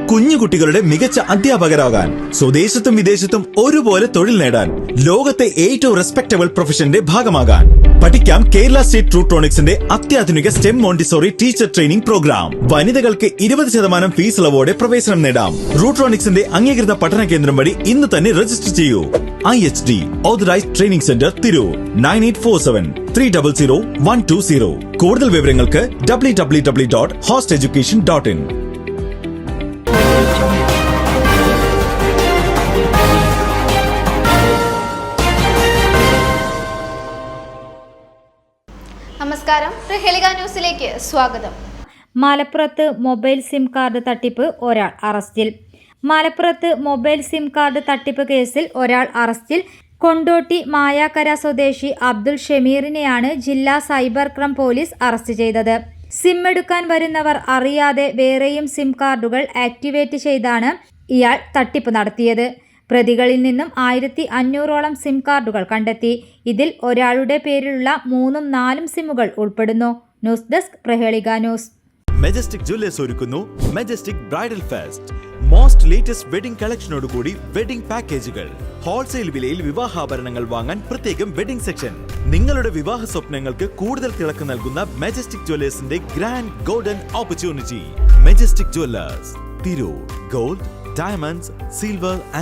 കുഞ്ഞുകുട്ടികളുടെ മികച്ച അധ്യാപകരാകാൻ, സ്വദേശത്തും വിദേശത്തും ഒരുപോലെ തൊഴിൽ നേടാൻ, ലോകത്തെ ഏറ്റവും റെസ്പെക്ടബിൾ പ്രൊഫഷന്റെ ഭാഗമാകാൻ പഠിക്കാം കേരള സ്റ്റേറ്റ് റൂട്രോണിക്സിന്റെ അത്യാധുനിക STEM montessori teacher training programme. വനിതകൾക്ക് 20% ഫീസ് ഇളവോടെ പ്രവേശനം നേടാം. റൂട്രോണിക്സിന്റെ അംഗീകൃത പഠന കേന്ദ്രം വഴി ഇന്ന് തന്നെ രജിസ്റ്റർ ചെയ്യൂ. IHD authorised training centre Tirur 9847300120. കൂടുതൽ വിവരങ്ങൾക്ക് www.hosteducation.in. നമസ്കാരം, പ്രഹേളിക ന്യൂസിലേക്ക് സ്വാഗതം. മലപ്പുറത്ത് മൊബൈൽ സിം കാർഡ് തട്ടിപ്പ്, ഒരാൾ അറസ്റ്റിൽ. മലപ്പുറത്ത് മൊബൈൽ സിം കാർഡ് തട്ടിപ്പ് കേസിൽ ഒരാൾ അറസ്റ്റിൽ. കൊണ്ടോട്ടി മായാക്കര സ്വദേശി അബ്ദുൾ ഷമീറിനെയാണ് ജില്ലാ സൈബർ ക്രൈം പോലീസ് അറസ്റ്റ് ചെയ്തത്. സിം എടുക്കാൻ വരുന്നവർ അറിയാതെ വേറെയും സിം കാർഡുകൾ ആക്ടിവേറ്റ് ചെയ്താണ് ഇയാൾ തട്ടിപ്പ് നടത്തിയത്. പ്രതികളിൽ നിന്നും 1500ഓളം സിം കാർഡുകൾ കണ്ടെത്തി. ഇതിൽ ഒരാളുടെ പേരിലുള്ള 3ഉം 4ഉം സിമ്മുകൾ ഉൾപ്പെടുന്നു. News desk, Prahelika news. Majestic Jewellers ഒരുക്കുന്നു Majestic bridal fest. Most latest wedding കളക്ഷനോടുകൂടി വെഡിംഗ് പാക്കേജുകൾ. ഹോൾസെയിൽ വിലയിൽ വിവാഹാഭരണങ്ങൾ വാങ്ങാൻ പ്രത്യേകം വെഡിംഗ് സെക്ഷൻ. നിങ്ങളുടെ വിവാഹ സ്വപ്നങ്ങൾക്ക് കൂടുതൽ തിളക്കം നൽകുന്ന മെജസ്റ്റിക് ജ്വല്ലേഴ്സിന്റെ grand golden opportunity. Majestic Jewellers, Tirur. Gold, diamonds, silver